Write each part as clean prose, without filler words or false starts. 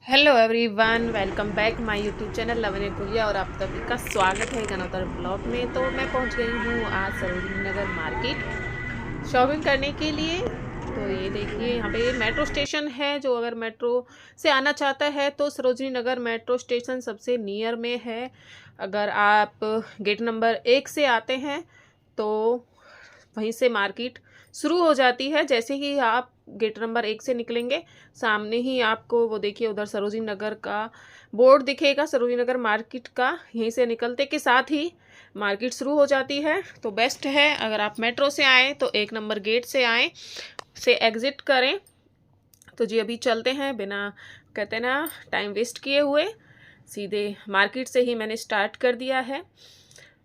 Hello everyone, welcome back my YouTube channel लवने पुलिया और आप सभी का स्वागत है एक अनदर ब्लॉग में। तो मैं पहुंच गई हूँ आज सरोजिनी नगर मार्केट शॉपिंग करने के लिए। तो ये देखिए, यहाँ पे मेट्रो स्टेशन है। जो अगर मेट्रो से आना चाहता है तो सरोजिनी नगर मेट्रो स्टेशन सबसे नियर में है। अगर आप गेट नंबर 1 से आते हैं तो वहीं से मार्केट शुरू हो जाती है। जैसे ही आप गेट नंबर 1 से निकलेंगे, सामने ही आपको वो देखिए उधर सरोजिनी नगर का बोर्ड दिखेगा, सरोजिनी नगर मार्केट का। यहीं से निकलते के साथ ही मार्केट शुरू हो जाती है। तो बेस्ट है अगर आप मेट्रो से आएँ तो 1 नंबर गेट से आएँ, से एग्ज़िट करें। तो जी अभी चलते हैं, बिना कहते ना टाइम वेस्ट किए हुए सीधे मार्केट से ही मैंने स्टार्ट कर दिया है।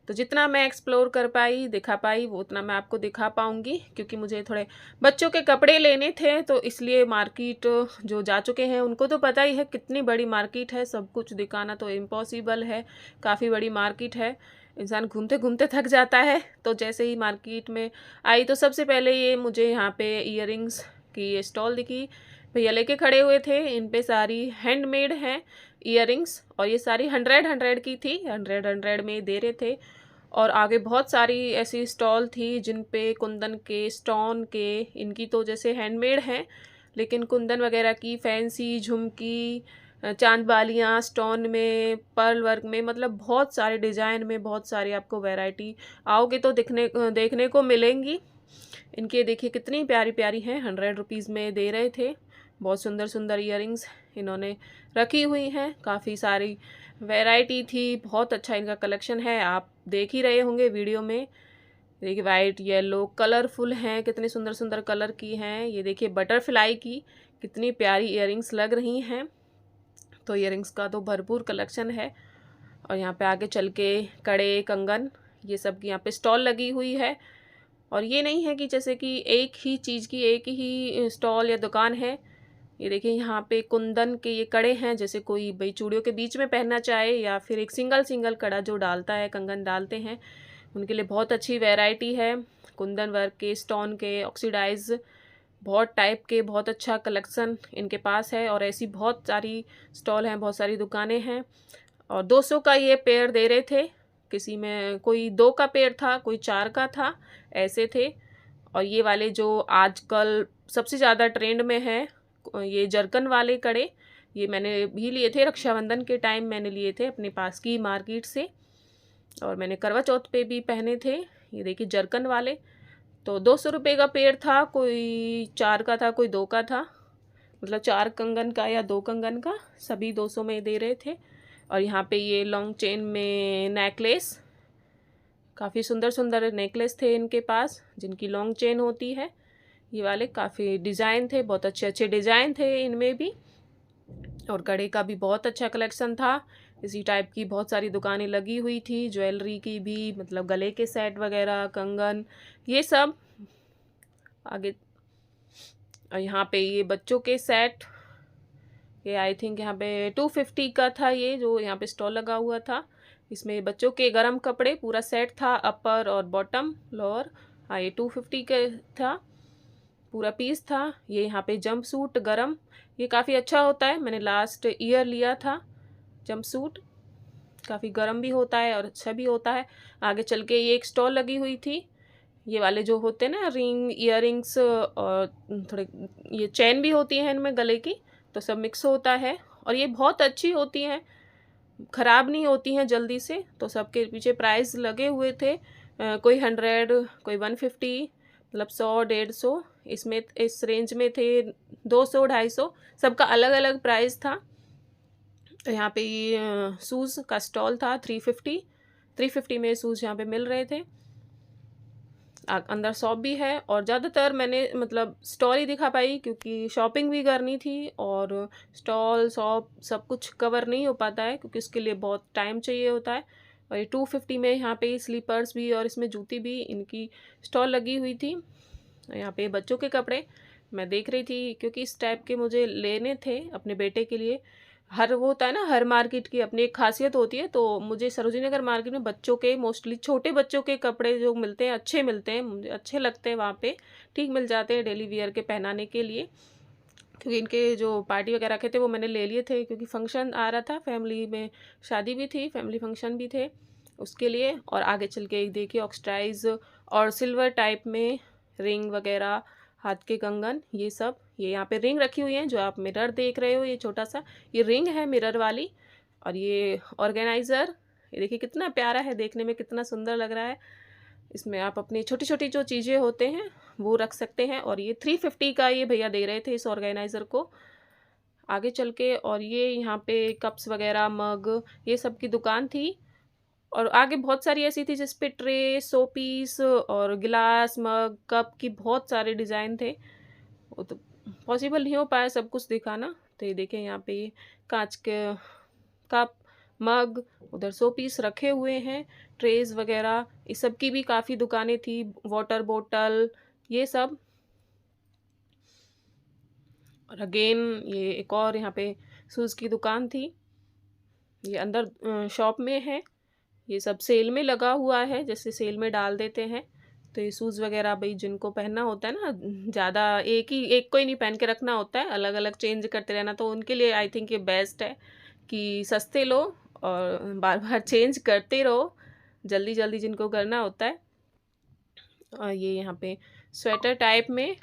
तो जितना मैं एक्सप्लोर कर पाई, दिखा पाई, वो उतना मैं आपको दिखा पाऊँगी, क्योंकि मुझे थोड़े बच्चों के कपड़े लेने थे। तो इसलिए मार्केट जो जा चुके हैं उनको तो पता ही है कितनी बड़ी मार्केट है। सब कुछ दिखाना तो इम्पॉसिबल है, काफ़ी बड़ी मार्केट है, इंसान घूमते घूमते थक जाता है। तो जैसे ही मार्केट में आई तो सबसे पहले ये मुझे यहाँ पे ईयरिंग्स की ये स्टॉल दिखी। भैया लेके खड़े हुए थे, इन पे सारी हैंडमेड हैं ईयरिंग्स, और ये सारी 100 की थी, 100 में दे रहे थे। और आगे बहुत सारी ऐसी स्टॉल थी जिन पे कुंदन के, स्टोन के, इनकी तो जैसे हैंडमेड हैं, लेकिन कुंदन वगैरह की फैंसी झुमकी, चांद बालियाँ स्टोन में, पर्ल वर्क में, मतलब बहुत सारे डिज़ाइन में बहुत सारी आपको वैरायटी आओगे तो देखने को मिलेंगी। इनके देखिए कितनी प्यारी प्यारी हैं, 100 रुपीज़ में दे रहे थे। बहुत सुंदर सुंदर ईयरिंग्स इन्होंने रखी हुई हैं, काफ़ी सारी वैरायटी थी। बहुत अच्छा इनका कलेक्शन है, आप देख ही रहे होंगे वीडियो में। देखिए वाइट, येलो, कलरफुल हैं, कितने सुंदर सुंदर कलर की हैं। ये देखिए बटरफ्लाई की कितनी प्यारी ईयरिंग्स लग रही हैं। तो ईयरिंग्स का तो भरपूर कलेक्शन है। और यहाँ पे आगे चल के कड़े, कंगन, ये सब की यहाँ पे स्टॉल लगी हुई है। और ये नहीं है कि जैसे कि एक ही चीज़ की एक ही स्टॉल या दुकान है। ये देखिए यहाँ पे कुंदन के ये कड़े हैं, जैसे कोई भाई चूड़ियों के बीच में पहनना चाहे, या फिर एक सिंगल सिंगल कड़ा जो डालता है, कंगन डालते हैं, उनके लिए बहुत अच्छी वैरायटी है। कुंदन वर्क के, स्टोन के, ऑक्सीडाइज, बहुत टाइप के, बहुत अच्छा कलेक्शन इनके पास है। और ऐसी बहुत सारी स्टॉल हैं, बहुत सारी दुकानें हैं। और 200 का ये पेयर दे रहे थे, किसी में कोई 2 का पेयर था, कोई 4 का था, ऐसे थे। और ये वाले जो आजकल सबसे ज़्यादा ट्रेंड में है, ये जरकन वाले कड़े, ये मैंने भी लिए थे रक्षाबंधन के टाइम, मैंने लिए थे अपने पास की मार्केट से, और मैंने करवा चौथ पे भी पहने थे। ये देखिए जरकन वाले, तो 200 रुपये का पेड़ था, कोई 4 का था, कोई 2 का था, मतलब 4 कंगन का या 2 कंगन का, सभी 200 में दे रहे थे। और यहाँ पे ये लॉन्ग चेन में नेकलेस, काफ़ी सुंदर सुंदर नेकलेस थे इनके पास, जिनकी लॉन्ग चेन होती है। ये वाले काफ़ी डिज़ाइन थे, बहुत अच्छे अच्छे डिज़ाइन थे इनमें भी। और कड़े का भी बहुत अच्छा कलेक्शन था। इसी टाइप की बहुत सारी दुकानें लगी हुई थी, ज्वेलरी की भी, मतलब गले के सेट वगैरह, कंगन, ये सब आगे। और यहाँ पे ये बच्चों के सेट, ये आई थिंक यहाँ पे 250 का था, ये जो यहाँ पे स्टॉल लगा हुआ था। इसमें बच्चों के गरम कपड़े पूरा सेट था, अपर और बॉटम, लोअर। हाँ, ये 250 का था, पूरा पीस था। ये यहाँ पे जंप सूट गरम, ये काफ़ी अच्छा होता है, मैंने लास्ट ईयर लिया था जंप सूट, काफ़ी गरम भी होता है और अच्छा भी होता है। आगे चल के ये एक स्टॉल लगी हुई थी, ये वाले जो होते हैं ना रिंग ईयरिंग्स, और थोड़े ये चैन भी होती है इनमें गले की, तो सब मिक्स होता है। और ये बहुत अच्छी होती हैं, ख़राब नहीं होती हैं जल्दी से। तो सबके पीछे प्राइस लगे हुए थे, कोई 100, कोई 150, मतलब 100, 150, इसमें इस रेंज में थे, 200, 250, सबका अलग अलग प्राइस था। यहाँ पे ये शूज़ का स्टॉल था, 350 में शूज़ यहाँ पे मिल रहे थे। अंदर शॉप भी है, और ज़्यादातर मैंने मतलब स्टॉल ही दिखा पाई, क्योंकि शॉपिंग भी करनी थी, और स्टॉल शॉप सब कुछ कवर नहीं हो पाता है, क्योंकि उसके लिए बहुत टाइम चाहिए होता है। और ये 250 में यहाँ पे स्लीपर्स भी और इसमें जूती भी, इनकी स्टॉल लगी हुई थी। यहाँ पे बच्चों के कपड़े मैं देख रही थी, क्योंकि इस टाइप के मुझे लेने थे अपने बेटे के लिए। हर वो होता है ना, हर मार्केट की अपनी एक खासियत होती है। तो मुझे सरोजिनी नगर मार्केट में बच्चों के, मोस्टली छोटे बच्चों के कपड़े जो मिलते हैं, अच्छे मिलते हैं, मुझे अच्छे लगते हैं, वहाँ पे ठीक मिल जाते हैं डेली वियर के पहनाने के लिए। क्योंकि इनके जो पार्टी वगैरह रखे थे वो मैंने ले लिए थे, क्योंकि फंक्शन आ रहा था, फैमिली में शादी भी थी, फैमिली फंक्शन भी थे उसके लिए। और आगे चल के देखिए ऑक्सीडाइज और सिल्वर टाइप में रिंग वगैरह, हाथ के कंगन, ये सब। ये यहाँ पे रिंग रखी हुई है, जो आप मिरर देख रहे हो, ये छोटा सा ये रिंग है मिरर वाली। और ये ऑर्गेनाइज़र, ये देखिए कितना प्यारा है, देखने में कितना सुंदर लग रहा है। इसमें आप अपनी छोटी छोटी जो चीज़ें होते हैं वो रख सकते हैं। और ये 350 का ये भैया दे रहे थे इस ऑर्गेनाइज़र को आगे चल के। और ये यहाँ पे कप्स वगैरह, मग, ये सब की दुकान थी। और आगे बहुत सारी ऐसी थी जिस पे ट्रे, शो पीस और गिलास, मग, कप की बहुत सारे डिज़ाइन थे। वो तो पॉसिबल नहीं हो पाया सब कुछ दिखाना। तो ये देखें यहाँ पे ये कांच के कप, मग, उधर शो पीस रखे हुए हैं, ट्रेज वगैरह, इस सब की भी काफ़ी दुकानें थी, वाटर बोतल, ये सब। और अगेन ये एक और यहाँ पे शूज़ की दुकान थी, ये अंदर शॉप में है। ये सब सेल में लगा हुआ है, जैसे सेल में डाल देते हैं। तो ये शूज़ वगैरह भाई जिनको पहनना होता है ना, ज़्यादा एक को ही नहीं पहन के रखना होता है, अलग अलग चेंज करते रहना, तो उनके लिए आई थिंक ये बेस्ट है कि सस्ते लो और बार बार चेंज करते रहो, जल्दी जल्दी जिनको करना होता है। और ये यहाँ पे स्वेटर टाइप में,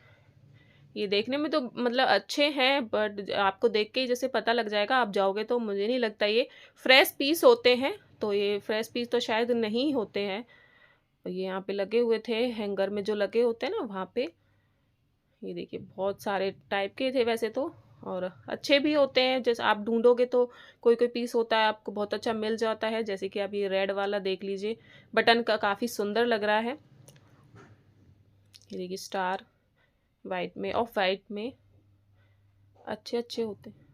ये देखने में तो मतलब अच्छे हैं, बट आपको देख के ही जैसे पता लग जाएगा, आप जाओगे तो मुझे नहीं लगता ये फ्रेश पीस होते हैं। तो ये फ्रेश पीस तो शायद नहीं होते हैं। ये यहाँ पे लगे हुए थे, हैंगर में जो लगे होते हैं ना वहाँ पे। ये देखिए बहुत सारे टाइप के थे वैसे तो, और अच्छे भी होते हैं। जैसे आप ढूंढोगे तो कोई कोई पीस होता है आपको बहुत अच्छा मिल जाता है, जैसे कि आप ये रेड वाला देख लीजिए, बटन का काफ़ी सुंदर लग रहा है। ये देखिए स्टार वाइट में, ऑफ वाइट में, अच्छे अच्छे होते हैं।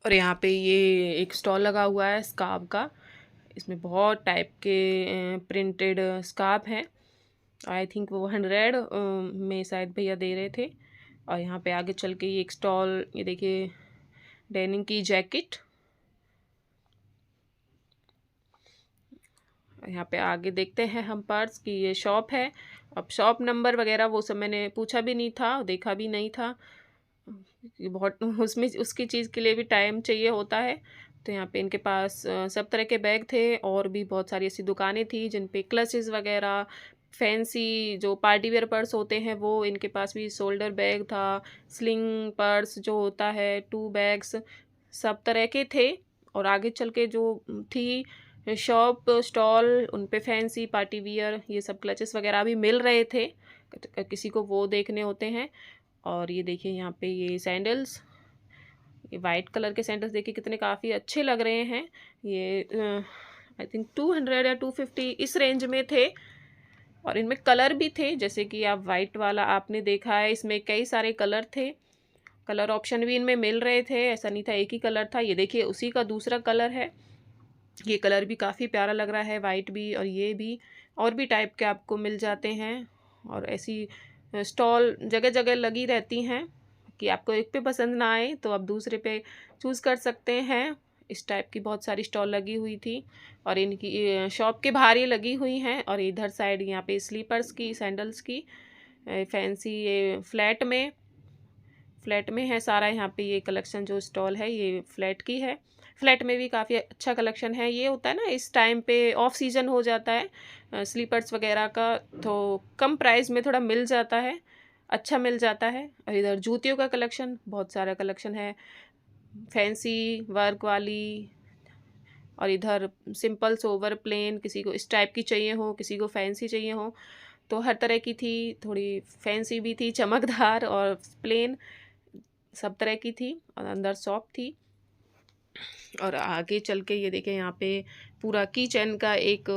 और यहाँ पे ये एक स्टॉल लगा हुआ है स्कार्फ का, इसमें बहुत टाइप के प्रिंटेड स्कार्फ हैं। आई थिंक वो 100 में शायद भैया दे रहे थे। और यहाँ पे आगे चल के ये एक स्टॉल, ये देखिए डेनिम की जैकेट। यहाँ पे आगे देखते हैं हम पर्स की ये शॉप है। अब शॉप नंबर वगैरह वो सब मैंने पूछा भी नहीं था, देखा भी नहीं था, बहुत उसमें उसकी चीज़ के लिए भी टाइम चाहिए होता है। तो यहाँ पे इनके पास सब तरह के बैग थे, और भी बहुत सारी ऐसी दुकानें थी जिन पे क्लचेस वगैरह, फैंसी जो पार्टी वेयर पर्स होते हैं वो, इनके पास भी शोल्डर बैग था, स्लिंग पर्स जो होता है, 2 बैग्स, सब तरह के थे। और आगे चल के जो थी शॉप स्टॉल, उन पे फैंसी पार्टी वियर ये सब क्लचेस वगैरह भी मिल रहे थे, किसी को वो देखने होते हैं। और ये देखिए यहाँ पे ये सैंडल्स, ये वाइट कलर के सैंडल्स देखिए कितने काफ़ी अच्छे लग रहे हैं। ये आई थिंक 200 या 250 इस रेंज में थे। और इनमें कलर भी थे, जैसे कि आप वाइट वाला आपने देखा है, इसमें कई सारे कलर थे, कलर ऑप्शन भी इनमें मिल रहे थे, ऐसा नहीं था एक ही कलर था। ये देखिए उसी का दूसरा कलर है, ये कलर भी काफ़ी प्यारा लग रहा है, वाइट भी और ये भी, और भी टाइप के आपको मिल जाते हैं। और ऐसी स्टॉल जगह जगह लगी रहती हैं कि आपको एक पे पसंद ना आए तो आप दूसरे पे चूज़ कर सकते हैं। इस टाइप की बहुत सारी स्टॉल लगी हुई थी, और इनकी शॉप के बाहर ये लगी हुई हैं। और इधर साइड यहाँ पे स्लीपर्स की, सैंडल्स की, फैंसी, ये फ्लैट में है सारा। यहाँ पे ये कलेक्शन जो स्टॉल है ये फ्लैट की है, फ्लैट में भी काफ़ी अच्छा कलेक्शन है। ये होता है ना इस टाइम पे ऑफ सीज़न हो जाता है स्लीपर्स वगैरह का, तो कम प्राइस में थोड़ा मिल जाता है, अच्छा मिल जाता है। और इधर जूतियों का कलेक्शन, बहुत सारा कलेक्शन है, फैंसी वर्क वाली, और इधर सिंपल सोवर प्लेन, किसी को इस टाइप की चाहिए हो, किसी को फैंसी चाहिए हो, तो हर तरह की थी। थोड़ी फैंसी भी थी, चमकदार और प्लेन, सब तरह की थी। और अंदर शॉप थी। और आगे चल के ये देखें यहाँ पे पूरा किचन का एक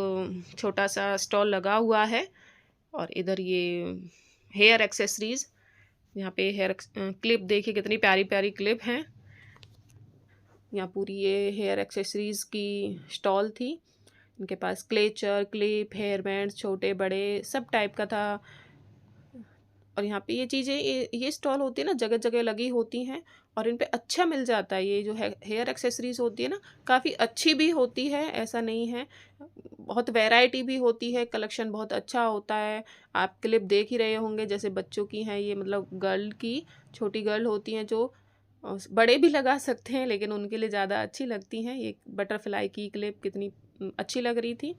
छोटा सा स्टॉल लगा हुआ है। और इधर ये हेयर एक्सेसरीज़, यहाँ पे हेयर क्लिप देखिए कितनी प्यारी प्यारी क्लिप हैं। यहाँ पूरी ये हेयर एक्सेसरीज़ की स्टॉल थी, इनके पास क्लेचर, क्लिप, हेयर बैंड्स, छोटे बड़े सब टाइप का था। और यहाँ पे ये चीज़ें, ये स्टॉल होती है ना, जगह जगह लगी होती हैं, और इन पे अच्छा मिल जाता है। ये जो है हेयर एक्सेसरीज़ होती है ना, काफ़ी अच्छी भी होती है, ऐसा नहीं है, बहुत वैरायटी भी होती है, कलेक्शन बहुत अच्छा होता है। आप क्लिप देख ही रहे होंगे, जैसे बच्चों की हैं ये, मतलब गर्ल की, छोटी गर्ल होती हैं जो, और बड़े भी लगा सकते हैं, लेकिन उनके लिए ज़्यादा अच्छी लगती हैं। ये बटरफ्लाई की क्लिप कितनी अच्छी लग रही थी।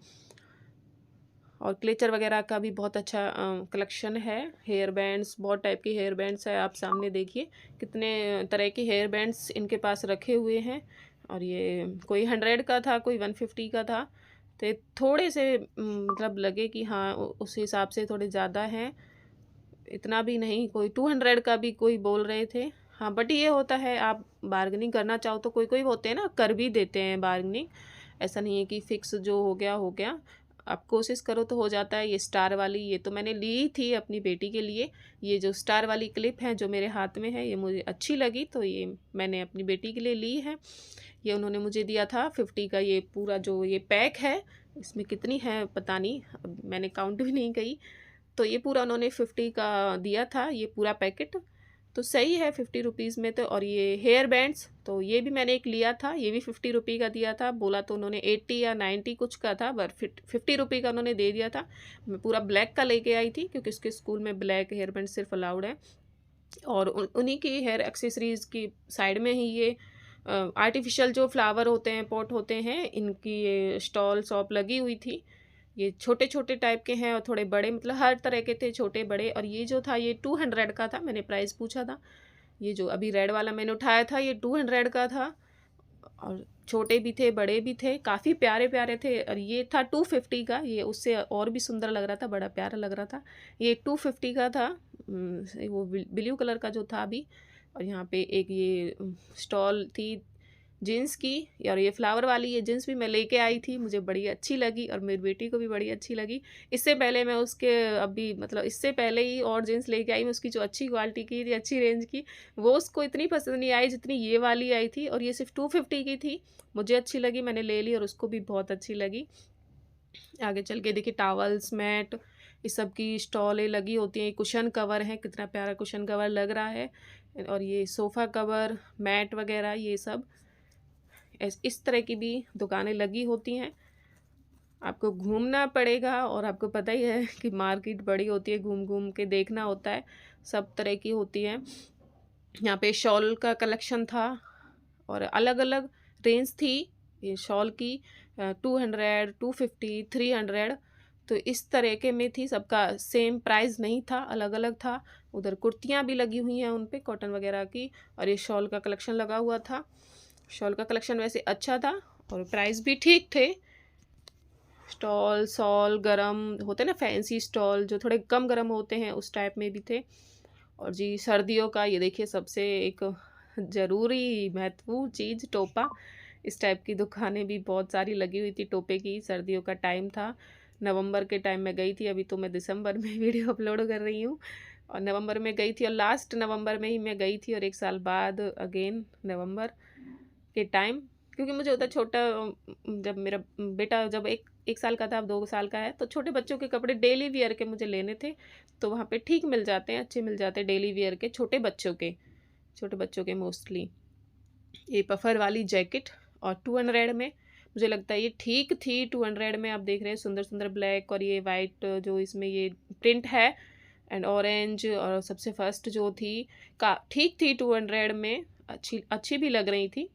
और क्लेचर वगैरह का भी बहुत अच्छा कलेक्शन है। हेयर बैंड्स, बहुत टाइप के हेयर बैंड्स है। आप सामने देखिए कितने तरह के हेयर बैंड्स इनके पास रखे हुए हैं। और ये कोई 100 का था, कोई 150 का था। तो थोड़े से मतलब लगे कि हाँ उस हिसाब से थोड़े ज़्यादा हैं, इतना भी नहीं। कोई 200 का भी कोई बोल रहे थे। हाँ, बट ये होता है, आप बार्गेनिंग करना चाहो तो कोई कोई होते हैं ना, कर भी देते हैं बार्गेनिंग। ऐसा नहीं है कि फिक्स जो हो गया हो गया, आप कोशिश करो तो हो जाता है। ये स्टार वाली, ये तो मैंने ली थी अपनी बेटी के लिए। ये जो स्टार वाली क्लिप है जो मेरे हाथ में है, ये मुझे अच्छी लगी तो ये मैंने अपनी बेटी के लिए ली है। ये उन्होंने मुझे दिया था 50 का। ये पूरा जो ये पैक है, इसमें कितनी है पता नहीं, अब मैंने काउंट भी नहीं की। तो ये पूरा उन्होंने 50 का दिया था, ये पूरा पैकेट। तो सही है 50 रुपीज़ में तो। और ये हेयर बैंड्स, तो ये भी मैंने एक लिया था, ये भी 50 रुपये का दिया था। बोला तो उन्होंने 80 या 90 कुछ का था, बट 50 रुपये का उन्होंने दे दिया था। मैं पूरा ब्लैक का लेके आई थी, क्योंकि उसके स्कूल में ब्लैक हेयर बैंड सिर्फ अलाउड है। और उन्हीं की हेयर एक्सेसरीज़ की साइड में ही ये आर्टिफिशियल जो फ्लावर होते हैं, पॉट होते हैं, इनकी ये स्टॉल शॉप लगी हुई थी। ये छोटे छोटे टाइप के हैं और थोड़े बड़े, मतलब हर तरह के थे, छोटे बड़े। और ये जो था ये 200 का था, मैंने प्राइस पूछा था। ये जो अभी रेड वाला मैंने उठाया था ये 200 का था। और छोटे भी थे, बड़े भी थे, काफ़ी प्यारे प्यारे थे। और ये था 250 का, ये उससे और भी सुंदर लग रहा था, बड़ा प्यारा लग रहा था। ये 250 का था। वो ब्लू कलर का जो था अभी। और यहाँ पे एक ये स्टॉल थी जीन्स की। और ये फ्लावर वाली ये जीन्स भी मैं लेके आई थी, मुझे बड़ी अच्छी लगी और मेरी बेटी को भी बड़ी अच्छी लगी। इससे पहले मैं उसके अभी मतलब इससे पहले ही और जीन्स लेके आई मैं उसकी, जो अच्छी क्वालिटी की थी, अच्छी रेंज की। वो उसको इतनी पसंद नहीं आई जितनी ये वाली आई थी। और ये सिर्फ 250 की थी, मुझे अच्छी लगी, मैंने ले ली और उसको भी बहुत अच्छी लगी। आगे चल के देखिए टावल्स, मैट, इस सब की स्टॉलें लगी होती हैं। कुशन कवर है, कितना प्यारा कुशन कवर लग रहा है। और ये सोफ़ा कवर, मैट वगैरह, ये सब इस तरह की भी दुकानें लगी होती हैं। आपको घूमना पड़ेगा, और आपको पता ही है कि मार्केट बड़ी होती है, घूम घूम के देखना होता है, सब तरह की होती है। यहाँ पे शॉल का कलेक्शन था और अलग अलग रेंज थी ये शॉल की, 200, 250, 300। तो इस तरह के में थी, सबका सेम प्राइस नहीं था, अलग अलग था। उधर कुर्तियाँ भी लगी हुई हैं उन पे, कॉटन वगैरह की। और ये शॉल का कलेक्शन लगा हुआ था। शॉल का कलेक्शन वैसे अच्छा था और प्राइस भी ठीक थे। स्टॉल सॉल गरम होते ना, फैंसी स्टॉल जो थोड़े कम गरम होते हैं, उस टाइप में भी थे। और जी सर्दियों का ये देखिए, सबसे एक ज़रूरी महत्वपूर्ण चीज़ टोपा। इस टाइप की दुकानें भी बहुत सारी लगी हुई थी टोपे की। सर्दियों का टाइम था, नवंबर के टाइम में गई थी, अभी तो मैं दिसंबर में वीडियो अपलोड कर रही हूँ। और नवंबर में गई थी, और लास्ट नवंबर में ही मैं गई थी, और 1 साल बाद अगेन नवंबर के टाइम। क्योंकि मुझे होता छोटा, जब मेरा बेटा जब एक साल का था, अब 2 साल का है, तो छोटे बच्चों के कपड़े डेली वियर के मुझे लेने थे। तो वहाँ पे ठीक मिल जाते हैं, अच्छे मिल जाते हैं डेली वियर के, छोटे बच्चों के मोस्टली। ये पफर वाली जैकेट और 200 में, मुझे लगता है ये ठीक थी। 200 में आप देख रहे हैं सुंदर सुंदर ब्लैक और ये वाइट जो इसमें ये प्रिंट है, एंड ऑरेंज। और सबसे फर्स्ट जो थी का ठीक थी 200 में, अच्छी अच्छी भी लग रही थी।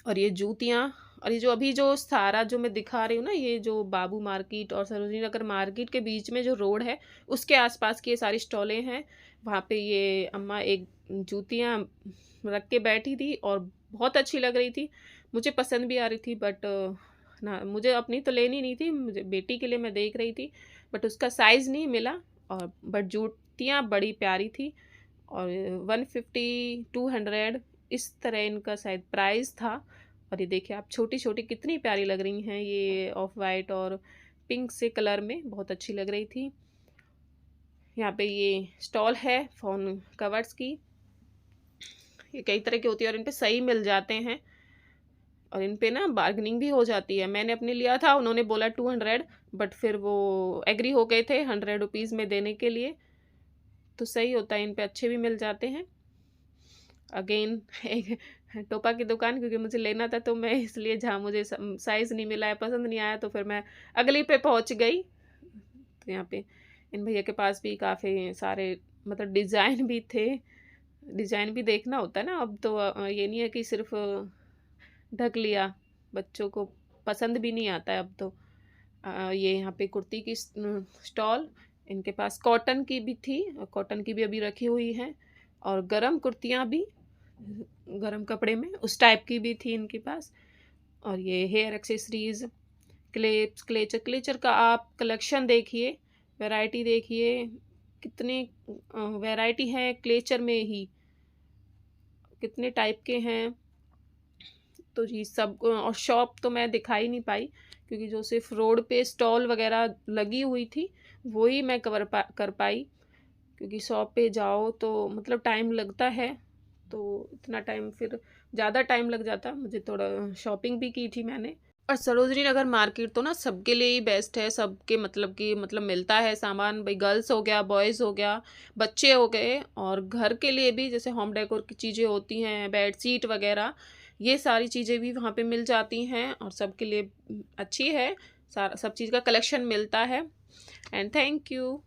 और ये जूतियाँ, और ये जो अभी जो सारा जो मैं दिखा रही हूँ ना, ये जो बाबू मार्केट और सरोजनी नगर मार्केट के बीच में जो रोड है, उसके आसपास की ये सारी स्टॉलें हैं। वहाँ पे ये अम्मा एक जूतियाँ रख के बैठी थी और बहुत अच्छी लग रही थी, मुझे पसंद भी आ रही थी। बट ना, मुझे अपनी तो लेनी नहीं थी, मुझे बेटी के लिए मैं देख रही थी, बट उसका साइज़ नहीं मिला। और बट जूतियाँ बड़ी प्यारी थी। और 150, 200 इस तरह इनका शायद प्राइस था। और ये देखिए आप, छोटी छोटी कितनी प्यारी लग रही हैं, ये ऑफ वाइट और पिंक से कलर में बहुत अच्छी लग रही थी। यहाँ पे ये स्टॉल है फ़ोन कवर्स की, ये कई तरह की होती है और इन पे सही मिल जाते हैं, और इन पे ना बार्गेनिंग भी हो जाती है। मैंने अपने लिया था, उन्होंने बोला 200, बट फिर वो एग्री हो गए थे 100 रुपीज़ में देने के लिए। तो सही होता है, इन पे अच्छे भी मिल जाते हैं। अगेन एक टोपा की दुकान, क्योंकि मुझे लेना था, तो मैं इसलिए, जहाँ मुझे साइज़ नहीं मिला है, पसंद नहीं आया, तो फिर मैं अगली पे पहुंच गई। तो यहाँ पे इन भैया के पास भी काफ़ी सारे मतलब डिज़ाइन भी थे, डिज़ाइन भी देखना होता है ना। अब तो ये नहीं है कि सिर्फ ढक लिया, बच्चों को पसंद भी नहीं आता है अब तो। ये यहाँ पे कुर्ती की स्टॉल, इनके पास कॉटन की भी थी, कॉटन की भी अभी रखी हुई हैं, और गरम कुर्तियाँ भी गरम कपड़े में उस टाइप की भी थी इनके पास। और ये हेयर एक्सेसरीज, क्लेप्स, क्लेचर, क्लेचर का आप कलेक्शन देखिए, वैरायटी देखिए, कितनी वैरायटी है क्लेचर में ही, कितने टाइप के हैं। तो जी सब और शॉप तो मैं दिखा ही नहीं पाई, क्योंकि जो सिर्फ रोड पे स्टॉल वगैरह लगी हुई थी वही मैं कर पाई, क्योंकि शॉप पे जाओ तो मतलब टाइम लगता है, तो इतना टाइम फिर ज़्यादा टाइम लग जाता। मुझे थोड़ा शॉपिंग भी की थी मैंने। और सरोजनी नगर मार्केट तो ना सबके लिए ही बेस्ट है, सबके मतलब कि मतलब मिलता है सामान, भाई गर्ल्स हो गया, बॉयज़ हो गया, बच्चे हो गए, और घर के लिए भी जैसे होम डेकोर की चीज़ें होती हैं, बेड शीट वगैरह, ये सारी चीज़ें भी वहाँ पे मिल जाती हैं, और सबके लिए अच्छी है, सारा सब चीज़ का कलेक्शन मिलता है। And thank you.